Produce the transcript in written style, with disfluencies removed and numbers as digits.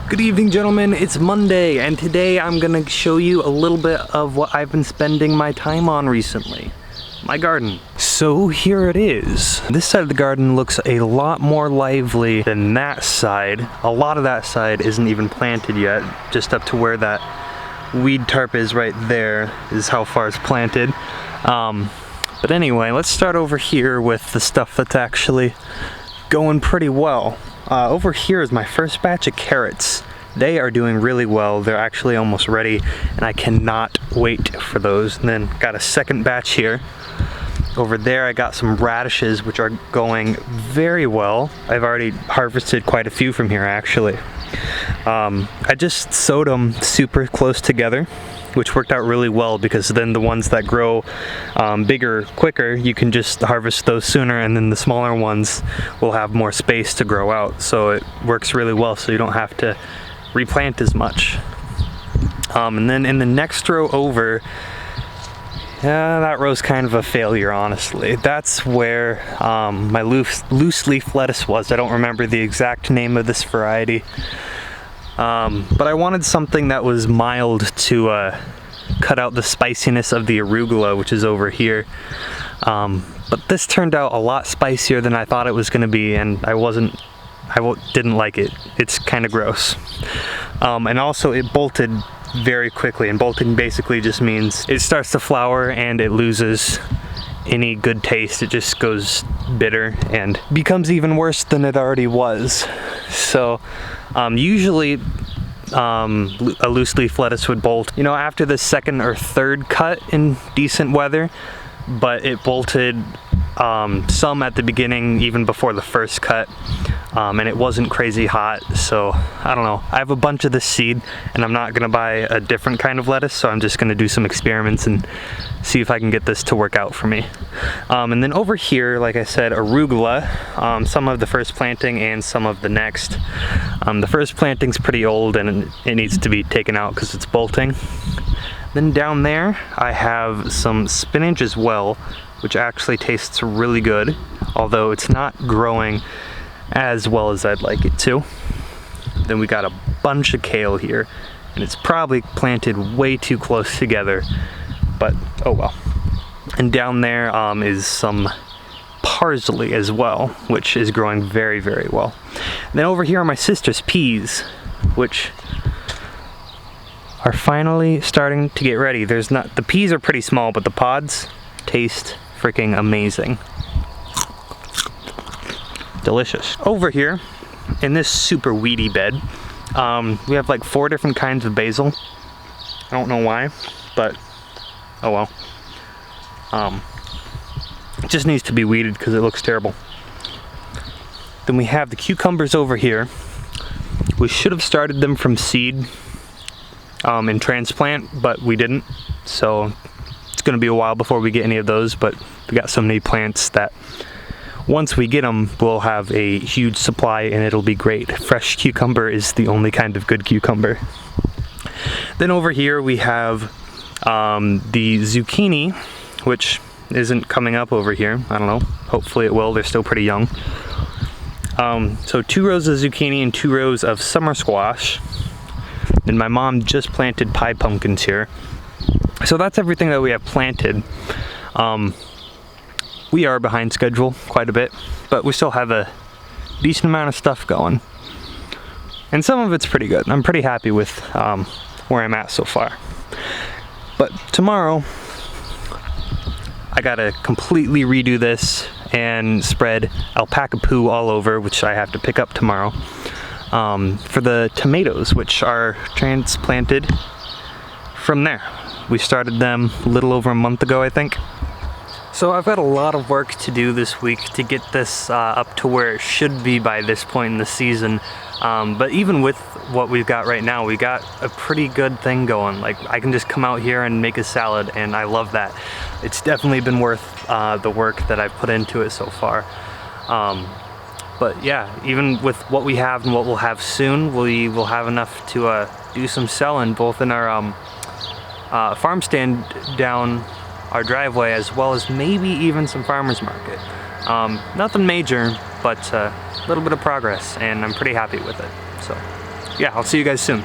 Good evening, gentlemen. It's Monday, and today I'm gonna show you a little bit of what I've been spending my time on recently. My garden. So here it is. This side of the garden looks a lot more lively than that side. A lot of that side isn't even planted yet, just up to where that weed tarp is right there is how far it's planted. But anyway, let's start over here with the stuff that's actually going pretty well. Over here is my first batch of carrots. They are doing really well. They're actually almost ready, and I cannot wait for those. And then got a second batch here. Over there I got some radishes, which are going very well. I've already harvested quite a few from here, actually. I just sowed them super close together, which worked out really well because then the ones that grow bigger quicker, you can just harvest those sooner, and then the smaller ones will have more space to grow out. So it works really well, so you don't have to replant as much. And then in the next row over, that row's kind of a failure, honestly. That's where my loose leaf lettuce was. I don't remember the exact name of this variety. But I wanted something that was mild to cut out the spiciness of the arugula, which is over here. But this turned out a lot spicier than I thought it was going to be, and I didn't like it. It's kind of gross. And also it bolted very quickly, and bolting basically just means it starts to flower and it loses any good taste. It just goes bitter and becomes even worse than it already was. So usually a loose leaf lettuce would bolt, after the second or third cut in decent weather, but it bolted some at the beginning, even before the first cut, and it wasn't crazy hot. So I don't know, I have a bunch of this seed and I'm not gonna buy a different kind of lettuce, so I'm just gonna do some experiments and see if I can get this to work out for me. And then over here, like I said, arugula, some of the first planting and some of the next. The first planting's pretty old and it needs to be taken out because it's bolting. Then down there I have some spinach as well, which actually tastes really good, although it's not growing as well as I'd like it to. Then we got a bunch of kale here, and it's probably planted way too close together, but oh well. And down there is some parsley as well, which is growing very, very well. And then over here are my sister's peas, which are finally starting to get ready. The peas are pretty small, but the pods taste freaking amazing. Delicious. Over here in this super weedy bed, we have like 4 different kinds of basil. I don't know why, but oh well. It just needs to be weeded because it looks terrible. Then we have the cucumbers over here. We should have started them from seed in transplant, but we didn't, so it's gonna be a while before we get any of those. But we got so many plants that once we get them, we'll have a huge supply and it'll be great. Fresh cucumber is the only kind of good cucumber. Then over here we have the zucchini, which isn't coming up over here. I don't know, hopefully it will. They're still pretty young. So 2 rows of zucchini and 2 rows of summer squash. And my mom just planted pie pumpkins here. So that's everything that we have planted. We are behind schedule quite a bit, but we still have a decent amount of stuff going. And some of it's pretty good. I'm pretty happy with where I'm at so far. But tomorrow, I gotta completely redo this and spread alpaca poo all over, which I have to pick up tomorrow, for the tomatoes, which are transplanted from there. We started them a little over a month ago, I think. So I've got a lot of work to do this week to get this up to where it should be by this point in the season. But even with what we've got right now, we got a pretty good thing going. Like, I can just come out here and make a salad, and I love that. It's definitely been worth the work that I've put into it so far. But yeah, even with what we have and what we'll have soon, we will have enough to do some selling, both in our farm stand down our driveway, as well as maybe even some farmers market. Nothing major, but a little bit of progress, and I'm pretty happy with it. So yeah, I'll see you guys soon.